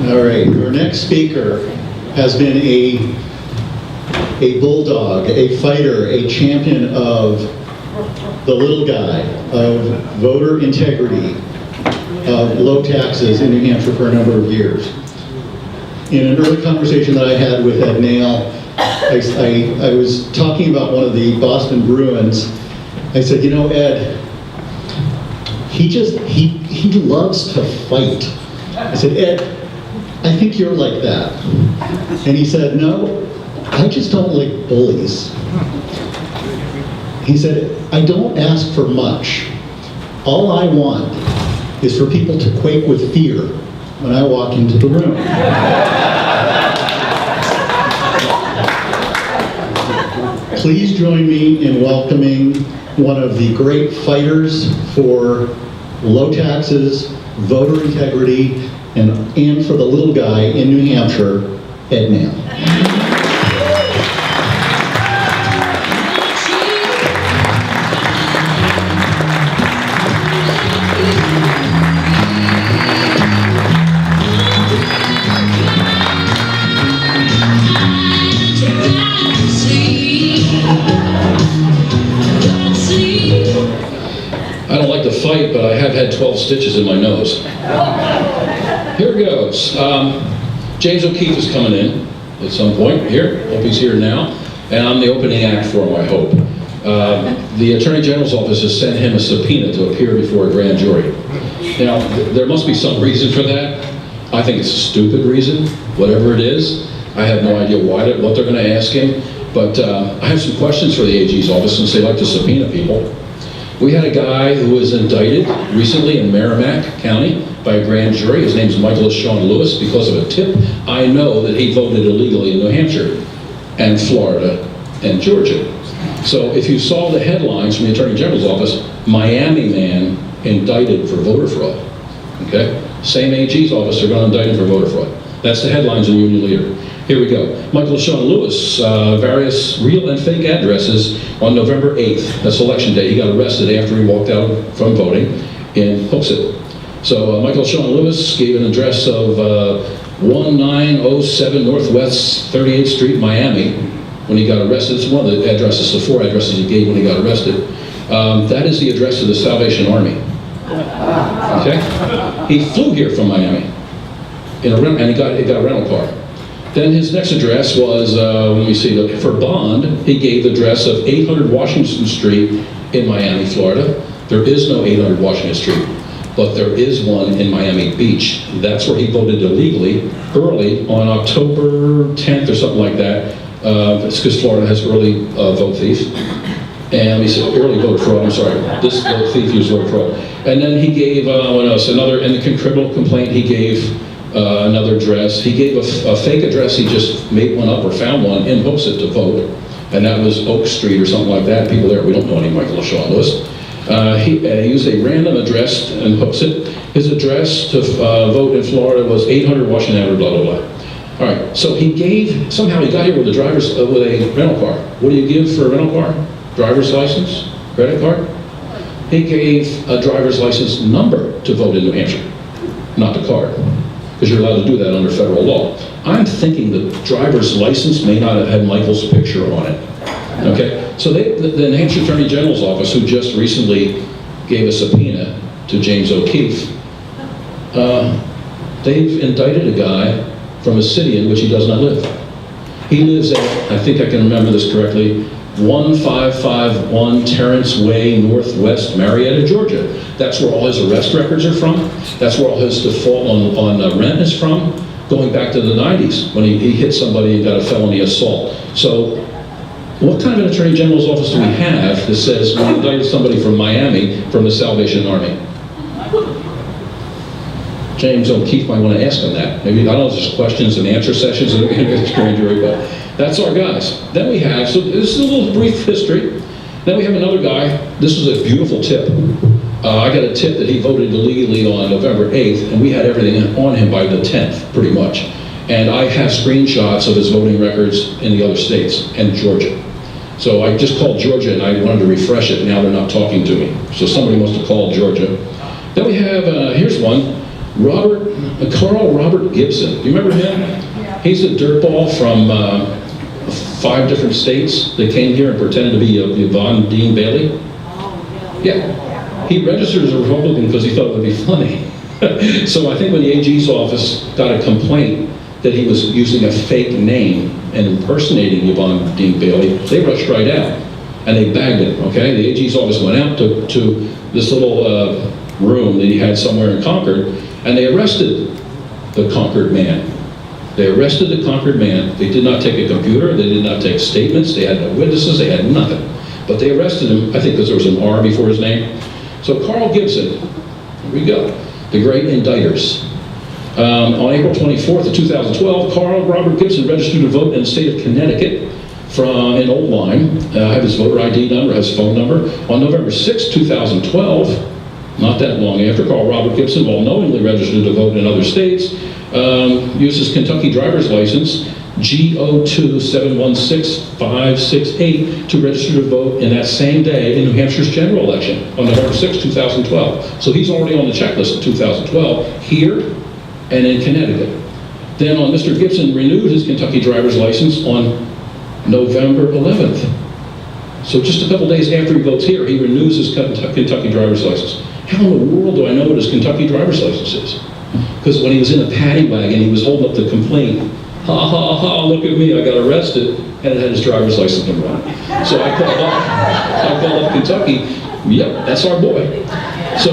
All right, our next speaker has been a bulldog, a fighter, a champion of the little guy, of voter integrity, of low taxes in New Hampshire for a number of years. In an early conversation that I had with Ed Naile, I was talking about one of the Boston Bruins. I said, you know, Ed, he loves to fight. I said, Ed, I think you're like that. And he said, no, I just don't like bullies. He said, I don't ask for much. All I want is for people to quake with fear when I walk into the room. Please join me in welcoming one of the great fighters for low taxes, voter integrity, and for the little guy in New Hampshire, Ed Naile. I don't like to fight, but I have had 12 stitches in my nose. Here goes. James O'Keefe is coming in at some point here. Hope he's here now. And I'm the opening act for him, I hope. The Attorney General's office has sent him a subpoena to appear before a grand jury. Now, there must be some reason for that. I think it's a stupid reason, whatever it is. I have no idea what they're going to ask him. But I have some questions for the AG's office since they like to subpoena people. We had a guy who was indicted recently in Merrimack County by a grand jury. His name is Michael Sean Lewis. Because of a tip, I know that he voted illegally in New Hampshire and Florida and Georgia. So if you saw the headlines from the Attorney General's office, Miami man indicted for voter fraud. Okay? Same AG's office, they're going to indict him for voter fraud. That's the headlines in Union Leader. Here we go. Michael Sean Lewis, various real and fake addresses on November 8th. That's election day. He got arrested after he walked out from voting in Hooksett. So Michael Sean Lewis gave an address of 1907 Northwest 38th Street, Miami, when he got arrested. It's one of the addresses, the 4 addresses he gave when he got arrested. That is the address of the Salvation Army. Okay? He flew here from Miami, and he got a rental car. Then his next address was, let me see, for bond, he gave the address of 800 Washington Street in Miami, Florida. There is no 800 Washington Street, but there is one in Miami Beach. That's where he voted illegally early on October 10th or something like that. It's because Florida has early vote thief. And let me say, early vote fraud, I'm sorry. This vote thief used vote fraud. And then he gave, what else? Another, in the criminal complaint, he gave another address. He gave a fake address. He just made one up or found one in Hooksett to vote, and that was Oak Street or something like that. People there, we don't know any Michael Sean Lewis. He used a random address in Hooksett. His address to vote in Florida was 800 Washington Avenue, blah, blah, blah. All right, so somehow he got here with a rental car. What do you give for a rental car? Driver's license? Credit card? He gave a driver's license number to vote in New Hampshire, not the card, because you're allowed to do that under federal law. I'm thinking the driver's license may not have had Michael's picture on it. Okay, so the New Hampshire Attorney General's office, who just recently gave a subpoena to James O'Keefe, they've indicted a guy from a city in which he does not live. He lives at, I think I can remember this correctly, 1551 Terrence Way, Northwest Marietta, Georgia. That's where all his arrest records are from. That's where all his default on rent is from, going back to the 90s when he hit somebody and got a felony assault. So what kind of an Attorney General's office do we have that says we indicted somebody from Miami from the Salvation Army? James O'Keefe might want to ask him that. Maybe, I don't know if there's questions and answer sessions in the grand jury, but that's our guys. Then we have, so this is a little brief history. Then we have another guy. This was a beautiful tip. I got a tip that he voted illegally on November 8th, and we had everything on him by the 10th, pretty much. And I have screenshots of his voting records in the other states and Georgia. So I just called Georgia and I wanted to refresh it. Now they're not talking to me. So somebody must have called Georgia. Then we have, here's one, Carl Robert Gibson. Do you remember him? Yeah. He's a dirtball from 5 different states that came here and pretended to be Yvonne Dean Bailey. Yeah. He registered as a Republican because he thought it would be funny. So I think when the AG's office got a complaint that he was using a fake name and impersonating Yvonne Dean Bailey, they rushed right out and they bagged him, okay? The AG's office went out to this little room that he had somewhere in Concord, and they arrested the Concord man. They arrested the Concord man. They did not take a computer, they did not take statements, they had no witnesses, they had nothing. But they arrested him, I think because there was an R before his name. So Carl Gibson, here we go, the great indicters. On April 24th of 2012, Carl Robert Gibson registered to vote in the state of Connecticut in Old Lyme. I have his voter ID number, has phone number. On November 6, 2012, not that long after, Carl Robert Gibson, while knowingly registered to vote in other states, used his Kentucky driver's license, G02 716 568, to register to vote in that same day in New Hampshire's general election on November 6, 2012. So he's already on the checklist in 2012 here and in Connecticut. Then Mr. Gibson renewed his Kentucky driver's license on November 11th. So just a couple days after he votes here, he renews his Kentucky driver's license. How in the world do I know what his Kentucky driver's license is? Because when he was in a paddy wagon, he was holding up the complaint. Ha ha ha, look at me, I got arrested, and it had his driver's license number on it. So I called up Kentucky, yep, that's our boy. So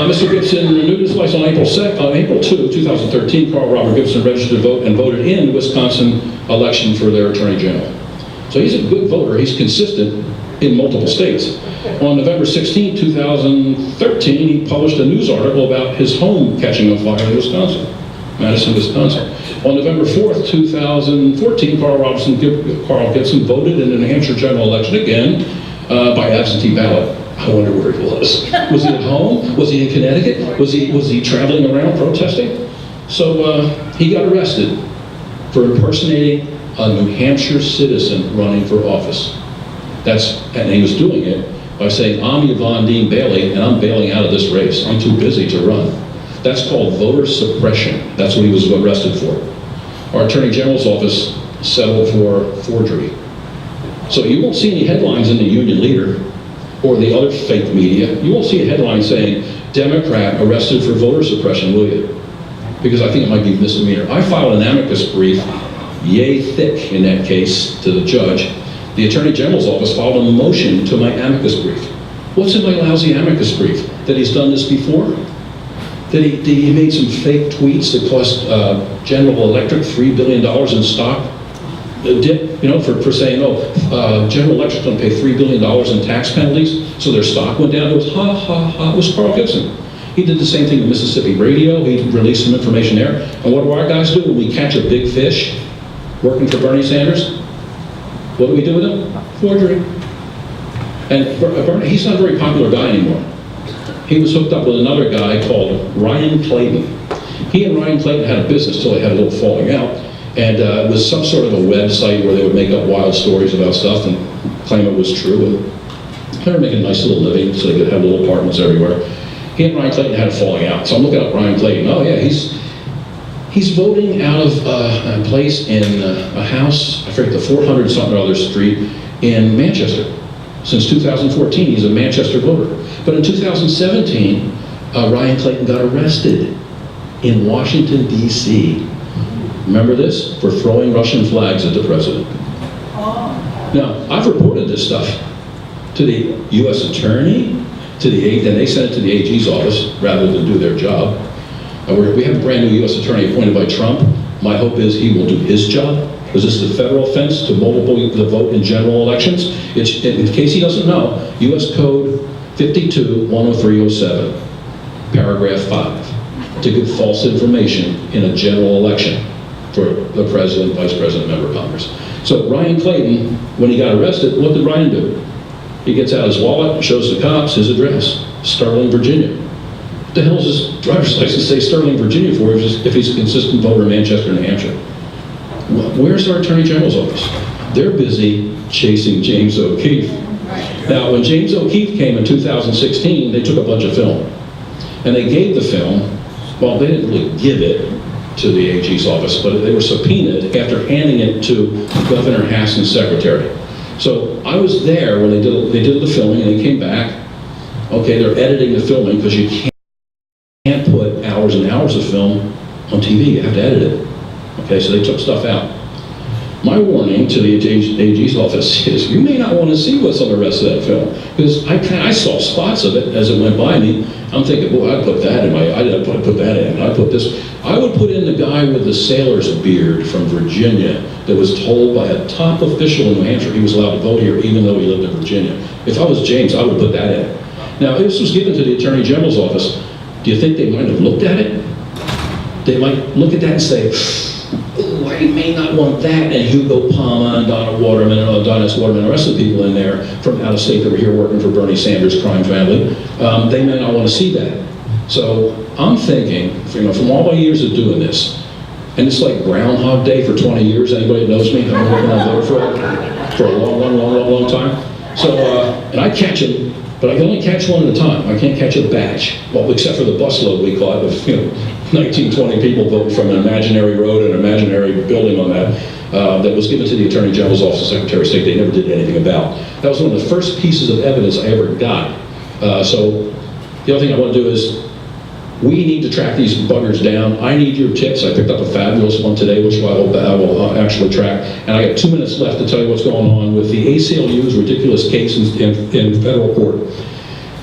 Mr. Gibson renewed his license on April 2, 2013. Carl Robert Gibson registered to vote and voted in the Wisconsin election for their Attorney General. So he's a good voter, he's consistent in multiple states. On November 16, 2013, he published a news article about his home catching on fire in Wisconsin, Madison, Wisconsin. On November 4th, 2014, Carl Gibson voted in the New Hampshire general election again by absentee ballot. I wonder where he was. Was he at home? Was he in Connecticut? Was he traveling around protesting? So he got arrested for impersonating a New Hampshire citizen running for office. And he was doing it by saying, I'm Yvonne Dean Bailey, and I'm bailing out of this race. I'm too busy to run. That's called voter suppression. That's what he was arrested for. Our Attorney General's office settled for forgery. So you won't see any headlines in the Union Leader or the other fake media. You won't see a headline saying, Democrat arrested for voter suppression, will you? Because I think it might be misdemeanor. I filed an amicus brief, yay thick in that case, to the judge. The Attorney General's office filed a motion to my amicus brief. What's in my lousy amicus brief? That he's done this before? That he made some fake tweets that cost General Electric $3 billion in stock dip, for saying, General Electric's going to pay $3 billion in tax penalties, so their stock went down. It was ha, ha, ha. It was Carl Gibson. He did the same thing with Mississippi Radio. He released some information there. And what do our guys do when we catch a big fish working for Bernie Sanders? What do we do with him? Forgery. And Bernie, he's not a very popular guy anymore. He was hooked up with another guy called Ryan Clayton. He and Ryan Clayton had a business till they had a little falling out. And it was some sort of a website where they would make up wild stories about stuff and claim it was true. And they were making a nice little living so they could have little apartments everywhere. He and Ryan Clayton had a falling out. So I'm looking up Ryan Clayton. Oh yeah, he's voting out of a place in a house, I forget the 400 something or other street in Manchester. Since 2014, he's a Manchester voter. But in 2017, Ryan Clayton got arrested in Washington, D.C. Remember this? For throwing Russian flags at the president. Now, I've reported this stuff to the U.S. Attorney, to the AG, and they sent it to the AG's office rather than do their job. We have a brand new U.S. Attorney appointed by Trump. My hope is he will do his job, because this is a federal offense to the vote in general elections. In case he doesn't know, U.S. Code 52-10307, paragraph 5, to give false information in a general election for the president, vice president, member of Congress. So Ryan Clayton, when he got arrested, what did Ryan do? He gets out his wallet and shows the cops his address. Sterling, Virginia. What the hell does his driver's license say Sterling, Virginia for if he's a consistent voter in Manchester, New Hampshire? Where's our Attorney General's office? They're busy chasing James O'Keefe. Now, when James O'Keefe came in 2016, they took a bunch of film. And they gave the film, well, they didn't really give it to the AG's office, but they were subpoenaed after handing it to Governor Hassan's secretary. So I was there when they did the filming, and they came back. Okay, they're editing the filming because you can't put hours and hours of film on TV. You have to edit it. Okay, so they took stuff out. My warning to the AG's office is you may not want to see what's on the rest of that film, because I saw spots of it as it went by me. I'm thinking, boy, I'd put that in I didn't put that in. I put this. I would put in the guy with the sailor's beard from Virginia that was told by a top official in New Hampshire he was allowed to vote here even though he lived in Virginia. If I was James, I would put that in. Now, this was given to the Attorney General's office. Do you think they might have looked at it? They might look at that and say, oh, I may not want that, and Hugo Palma and Donna Waterman and Donna S. Waterman and the rest of the people in there from out of state that were here working for Bernie Sanders' crime family, they may not want to see that. So I'm thinking, from all my years of doing this, and it's like Groundhog Day for 20 years, anybody that knows me, I've been working on voter fraud for a long time. So, and I catch them, but I can only catch one at a time. I can't catch a batch. Well, except for the busload we caught of 19, 20 people voting from an imaginary road and an imaginary building on that that was given to the Attorney General's Office of Secretary of State. They never did anything about. That was one of the first pieces of evidence I ever got. So the other thing I want to do is we need to track these buggers down. I need your tips. I picked up a fabulous one today, which I will actually track. And I got 2 minutes left to tell you what's going on with the ACLU's ridiculous case in federal court.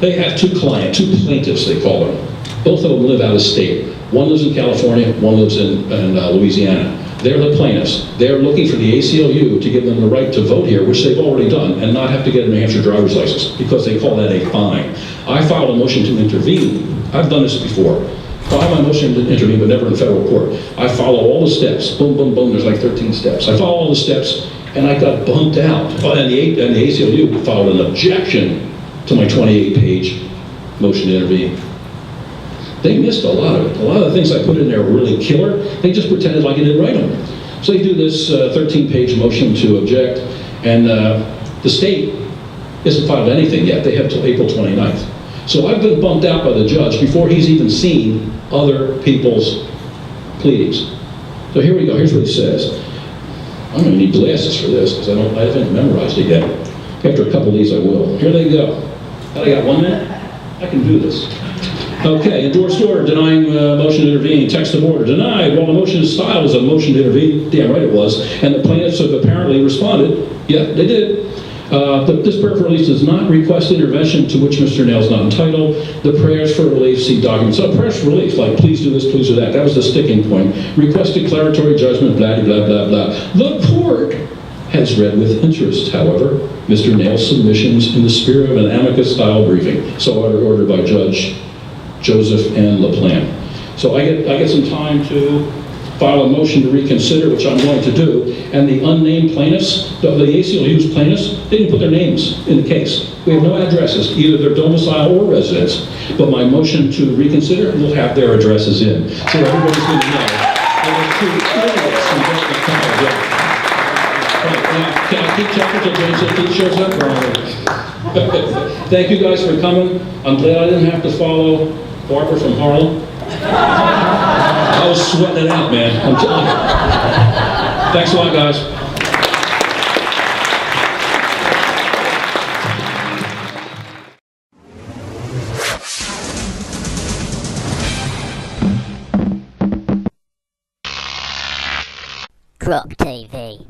They have two plaintiffs, they call them. Both of them live out of state. One lives in California, one lives in Louisiana. They're the plaintiffs. They're looking for the ACLU to give them the right to vote here, which they've already done, and not have to get a New Hampshire driver's license, because they call that a fine. I filed a motion to intervene. I've done this before. File my motion to intervene, but never in federal court. I follow all the steps. Boom, boom, boom. There's like 13 steps. I follow all the steps, and I got bumped out. And the ACLU filed an objection to my 28-page motion to intervene. They missed a lot of it. A lot of the things I put in there were really killer. They just pretended like I didn't write them. So they do this 13-page motion to object, and the state hasn't filed anything yet. They have till April 29th. So I've been bumped out by the judge before he's even seen other people's pleadings. So here we go. Here's what he says. I'm going to need glasses for this because I haven't memorized it yet. After a couple of these, I will. Here they go. I got 1 minute. I can do this. Okay, endorsed order denying motion to intervene. Text of order denied. While the motion is styled as a motion to intervene, damn right it was, and the plaintiffs have apparently responded. Yeah, they did. This prayer for relief does not request intervention to which Mr. Naile is not entitled. The prayers for relief, see documents. So prayers for relief, like please do this, please do that. That was the sticking point. Request declaratory judgment, blah, blah, blah, blah. The court has read with interest, however, Mr. Naile's submissions in the spirit of an amicus-style briefing. So ordered by Judge Joseph N. LaPlante. So I get some time to file a motion to reconsider, which I'm going to do, and the unnamed plaintiffs, the ACLU's plaintiffs, they didn't put their names in the case. We have no addresses, either their domicile or residence, but my motion to reconsider will have their addresses in. So everybody's going to know. There were 2 idiots who got the trial done. Now, can I keep checking until James O'Keefe shows up? Thank you guys for coming. I'm glad I didn't have to follow Barbara from Harlem. I was sweating it out, man. I'm telling you. Thanks a lot, guys. Croc TV.